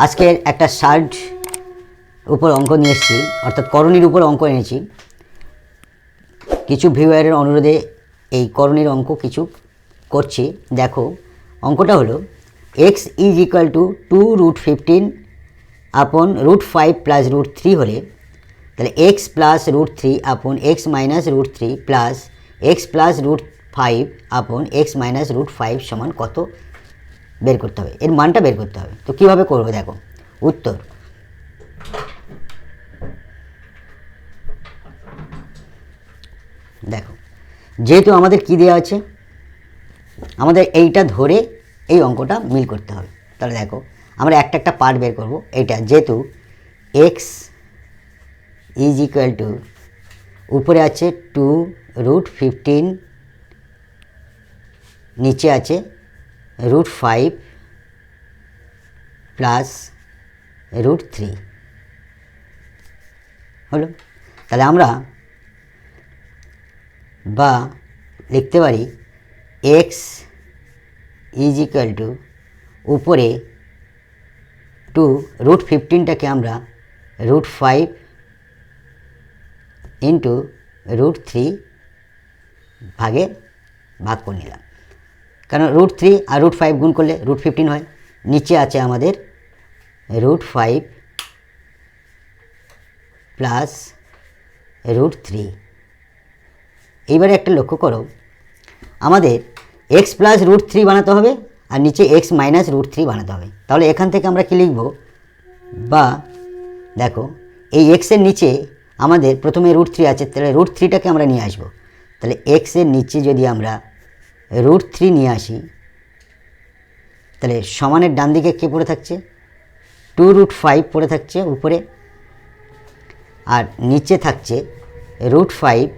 আজকের একটা শার্ট উপর অঙ্ক নিয়ে এসেছি, অর্থাৎ করণীর উপর অঙ্ক এনেছি। কিছু ভিউয়ারের অনুরোধে এই করণীর অঙ্ক কিছু করছি। দেখো, অঙ্কটা হলো এক্স ইজ ইকুয়াল টু 2√15 আপন √5 প্লাস √3 হলে তাহলে এক্স প্লাস √3 আপন x minus √3 plus x plus √5 আপন এক্স মাইনাস √5 সমান কত বের করতে হবে, এর মানটা বের করতে হবে। তো কীভাবে করবো দেখো, উত্তর দেখো, যেহেতু আমাদের কি দেওয়া আছে, আমাদের এইটা ধরে এই অঙ্কটা মিল করতে হবে। তাহলে দেখো, আমরা একটা একটা পার্ট বের করব। এইটা যেহেতু এক্স ইজ ইকুয়াল টু উপরে আছে 2√15, নিচে আছে √5 প্লাস √3 হলো। তাহলে আমরা বা লিখতে পারি এক্স ইজ ইকুয়াল টু উপরে 2√15টাকে আমরা √5 ইন্টু √3 ভাগে ভাগ করে নিলাম, কারণ √3 আর √5 গুণ করলে √15 হয়। নিচে আছে আমাদের √5 প্লাস √3। এইবারে একটা লক্ষ্য করো, আমাদের এক্স প্লাস √3 বানাতে হবে আর নিচে এক্স মাইনাস √3 বানাতে হবে। তাহলে এখান থেকে আমরা কি লিখব, বা দেখো এই এক্সের নিচে আমাদের প্রথমে √3 আছে, তাহলে √3টাকে আমরা নিয়ে আসবো। তাহলে এক্সের নিচে যদি আমরা √3 নিয়ে আসি, তাহলে সমানের ডান দিকে কে পড়ে থাকছে, 2√5 পড়ে থাকছে উপরে, আর নিচে থাকছে √5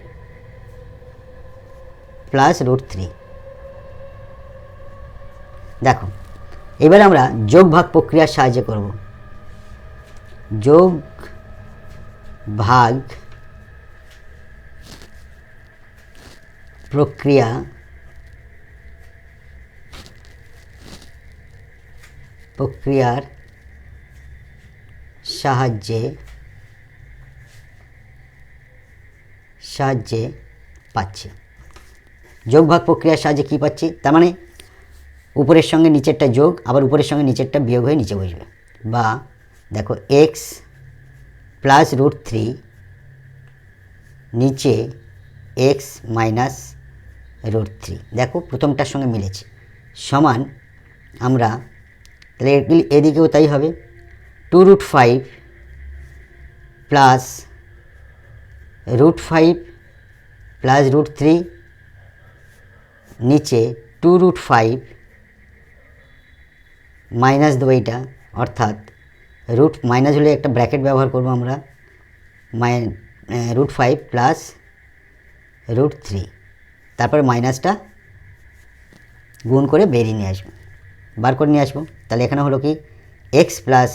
প্লাস √3। দেখো, এবার আমরা যোগ ভাগ প্রক্রিয়ার সাহায্যে করব। যোগ ভাগ প্রক্রিয়ার সাহায্যে পাচ্ছি। যোগ ভাগ প্রক্রিয়ার সাহায্যে কী পাচ্ছি, তার মানে উপরের সঙ্গে নিচেরটা যোগ, আবার উপরের সঙ্গে নিচেরটা বিয়োগ হয়ে নিচে বসবে। বা দেখো এক্স প্লাস √3 নিচে এক্স মাইনাস √3, দেখো প্রথমটার সঙ্গে মিলেছে, সমান আমরা তাহলে এদিকেও তাই হবে, 2√5 প্লাস √5 প্লাস √3 নিচে 2√5 মাইনাস দেবো এইটা, অর্থাৎ রুট মাইনাস হলে একটা ব্র্যাকেট ব্যবহার করব আমরা, √5 প্লাস √3, তারপরে মাইনাসটা গুণ করে বেরিয়ে নিয়ে আসবো, বার করে নিয়ে আসবো। তাহলে এখানে হলো কি এক্স প্লাস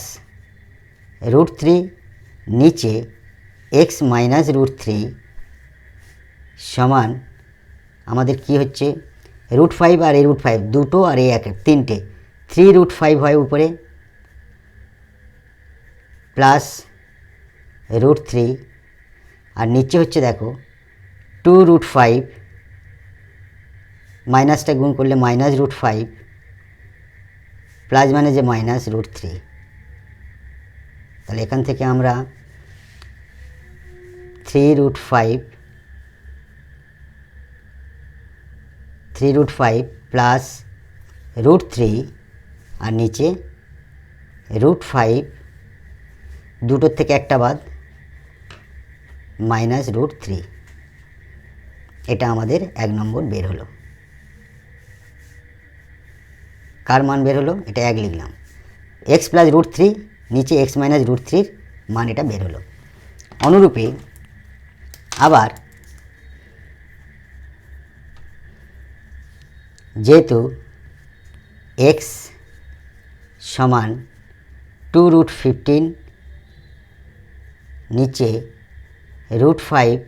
√3 নিচে এক্স মাইনাস √3 সমান আমাদের কি হচ্ছে, √5 আর এই √5 দুটো আর এই এক তিনটে, 3√5 হয় উপরে প্লাস √3, আর নিচে হচ্ছে দেখো 2√5 মাইনাসটা গুণ করলে মাইনাস √5 প্লাস মানে যে মাইনাস √3। তাহলে এখান থেকে আমরা 3√5 প্লাস √3 আর নিচে √5 দুটোর থেকে একটা বাদ মাইনাস √3, এটা আমাদের 1 নম্বর বের হলো। কার মান বের হলো, এটা 1 লিখলাম। এক্স প্লাস √3 নিচে এক্স মাইনাস √3 মান এটা বের হলো। অনুরূপে আবার যেহেতু এক্স সমান 2√15 নিচে √5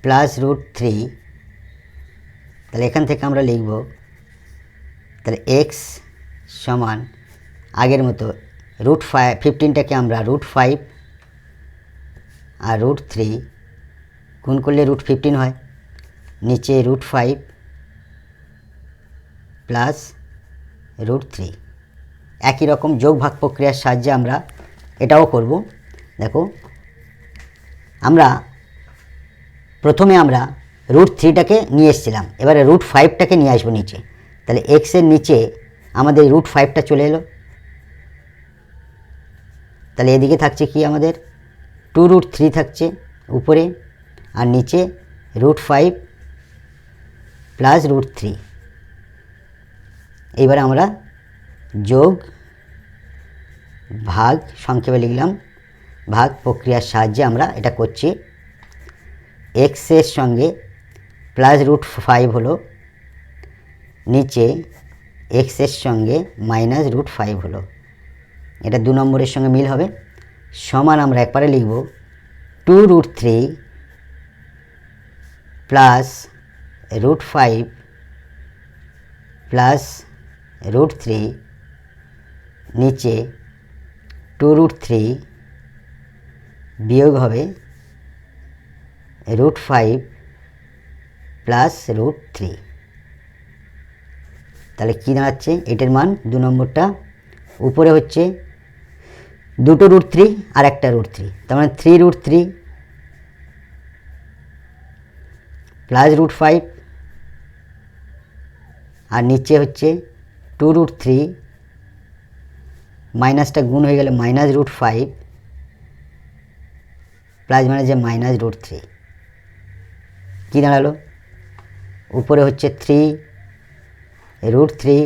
প্লাস √3, তাহলে এখান থেকে আমরা লিখব, তাহলে এক্স সমান আগের মতো 15টাকে আমরা √5 আর √3 গুণ করলে √15 হয়, নিচে √5 প্লাস √3। একই রকম যোগ ভাগ প্রক্রিয়ার সাহায্যে আমরা এটাও করব। দেখো আমরা প্রথমে আমরা √3টাকে নিয়ে এসেছিলাম, এবারে √5টাকে নিয়ে আসবো নিচে, তাহলে এক্সের নিচে আমাদের √5টা চলে এলো, তাহলে এদিকে থাকছে কি আমাদের 2√3 থাকছে উপরে, আর নিচে √5 প্লাস √3। এইবারে আমরা যোগ ভাগ সংক্ষেপে লিখলাম, ভাগ প্রক্রিয়ার সাহায্যে আমরা এটা করছি। এক্সের সঙ্গে প্লাস √5 হলো, নিচে এক্সের সঙ্গে মাইনাস √5 হলো, এটা 2 নম্বরের সঙ্গে মিল হবে, সমান আমরা একবারে লিখব 2√3 প্লাস √5 প্লাস √3, নিচে 2√3 বিয়োগ হবে √5 প্লাস √3। তাহলে কী দাঁড়াচ্ছে, এটার মান 2 নম্বরটা, উপরে হচ্ছে দুটো √3 আর একটা √3, তার মানে 3√3 প্লাস √5, আর নিচে হচ্ছে 2√3 মাইনাসটা গুণ হয়ে গেলে মাইনাস √5 প্লাস মানে যে মাইনাস √3। কী দাঁড়ালো, উপরে হচ্ছে 3√3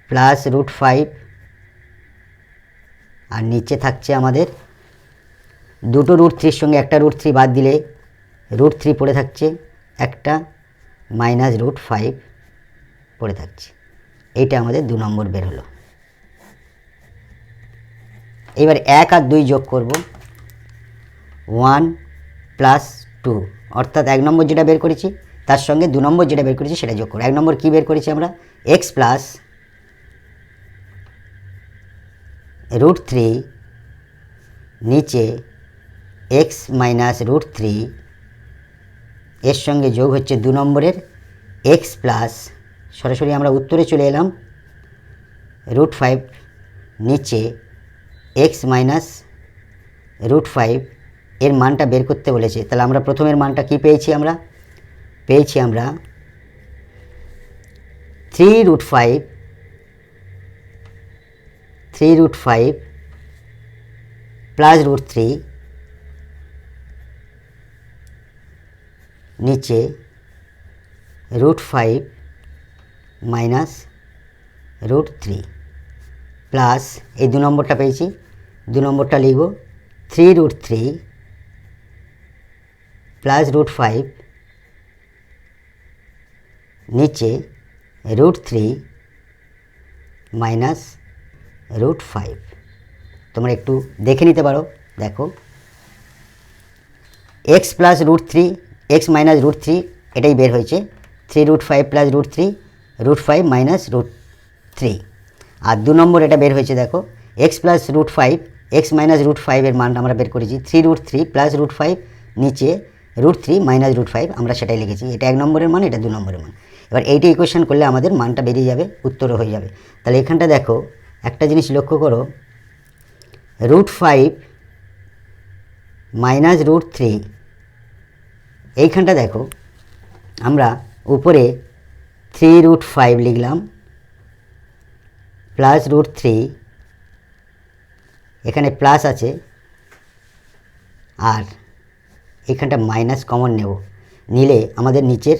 প্লাস √5, আর নিচে থাকছে আমাদের দুটো √3 সঙ্গে একটা √3 বাদ দিলে √3 পড়ে থাকছে, একটা মাইনাস √5 পড়ে থাকছে। এইটা আমাদের 2 নম্বর বের হলো। এবার 1 আর 2 যোগ করব, 1 প্লাস 2, অর্থাৎ 1 নম্বর যেটা বের করেছি তার সঙ্গে 2 নম্বর যেটা বের করেছি সেটা যোগ করব। 1 নম্বর কী বের করেছি আমরা, x প্লাস √3, নিচে x মাইনাস √3, এর সঙ্গে যোগ হচ্ছে 2 নম্বরের x প্লাস, সরাসরি আমরা উত্তরে চলে এলাম, √5 নিচে x মাইনাস √5 এর মানটা বের করতে বলেছে। তাহলে আমরা প্রথমের মানটা কি পেয়েছি, আমরা পেয়েছি আমরা 3√5 প্লাস √3, নিচে √5 মাইনাস √3 প্লাস এই 2 নম্বরটা পেয়েছি, 2 নম্বরটা লিখব 3√3 প্লাস √5, নিচে √3 মাইনাস √5। তোমরা একটু দেখে নিতে পারো, দেখো x প্লাস √3 x মাইনাস √3 এটাই বের হয়েছে, 3√5 প্লাস √3 √5 মাইনাস √3, আর 2 নম্বর এটা বের হয়েছে, দেখো x প্লাস √5 x মাইনাস √5 এর মান আমরা বের করেছি 3√3 প্লাস √5, নিচে √3 মাইনাস √5, আমরা সেটাই লিখেছি, এটা 1 নম্বরের মান, এটা 2 নম্বরের মান। এবার এইটা ইকুয়েশন করলে আমাদের মানটা বেরিয়ে যাবে, উত্তরও হয়ে যাবে। তাহলে এখানটা দেখো একটা জিনিস লক্ষ্য করো, √5 মাইনাস √3, এইখানটা দেখো আমরা উপরে 3√5 লিখলাম প্লাস √3, এখানে প্লাস আছে আর এখানটা মাইনাস কমন নেব, নিলে আমাদের নিচের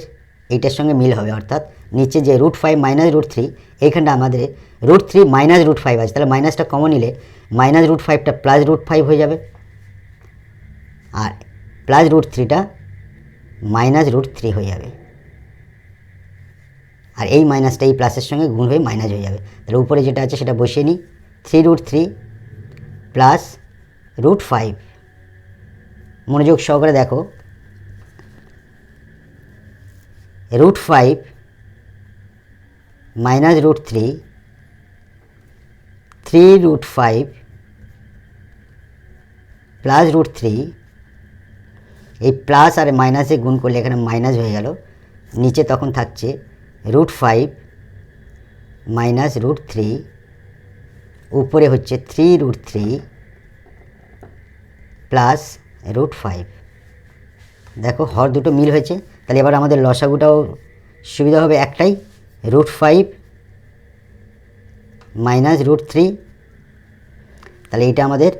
এইটার সঙ্গে মিল হবে, অর্থাৎ নিচে যে √5 মাইনাস √3 এইখানটা আমাদের √3 মাইনাস √5 আছে, তাহলে মাইনাসটা কমন নিলে মাইনাস √5টা প্লাস √5 হয়ে যাবে, আর প্লাস √3টা মাইনাস √3 হয়ে যাবে, আর এই মাইনাসটা এই প্লাসের সঙ্গে গুণ হয়ে মাইনাস হয়ে যাবে। তাহলে উপরে যেটা আছে সেটা বসিয়ে নিই, 3√3 প্লাস √5, মনোযোগ সহকারে দেখো, √5 মাইনাস √3 3√5 প্লাস √3, এই প্লাস আর মাইনাসে গুণ করলে এখানে মাইনাস হয়ে গেল, নিচে তখন থাকছে √5 মাইনাস √3, উপরে হচ্ছে 3√3 প্লাস √5। দেখো হর দুটো মিল হয়েছে, তাহলে এবার আমাদের লসাগুটাও সুবিধা হবে একটাই, √5 মাইনাস √3, তাহলে এইটা আমাদের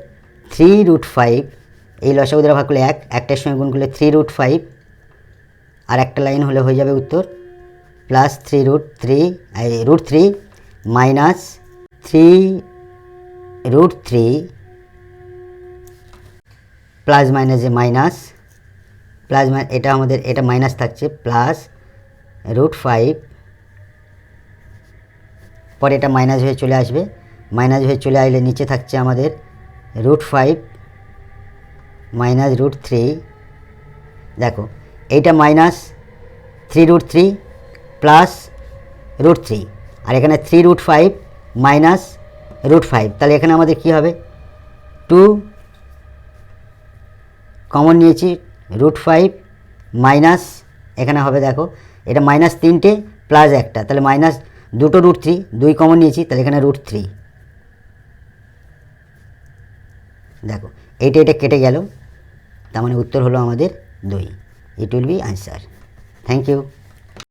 3√5, এই লসাগু দ্বারা ভাগ করলে একটার সঙ্গে গুণ করলে 3√5, আর একটা লাইন হলে হয়ে যাবে উত্তর, প্লাস √3 মাইনাস 3√3 প্লাস মাইনাসে মাইনাস, এটা আমাদের এটা মাইনাস থাকছে, প্লাস √5, পরে এটা মাইনাস হয়ে চলে আসবে, মাইনাস হয়ে চলে আসলে নিচে থাকছে আমাদের √5 মাইনাস √3। দেখো এইটা মাইনাস 3√3 প্লাস √3, আর এখানে 3√5 মাইনাস √5, তাহলে এখানে আমাদের কি হবে, 2 কমন নিয়েছি, √5 মাইনাস, এখানে হবে দেখো এটা মাইনাস 3টে প্লাস একটা, তাহলে মাইনাস দুটো √3, 2 কমন নিয়েছি, তাহলে এখানে √3। দেখো এটা কেটে গেল, তার মানে উত্তর হলো আমাদের 2। It will be answer. Thank you.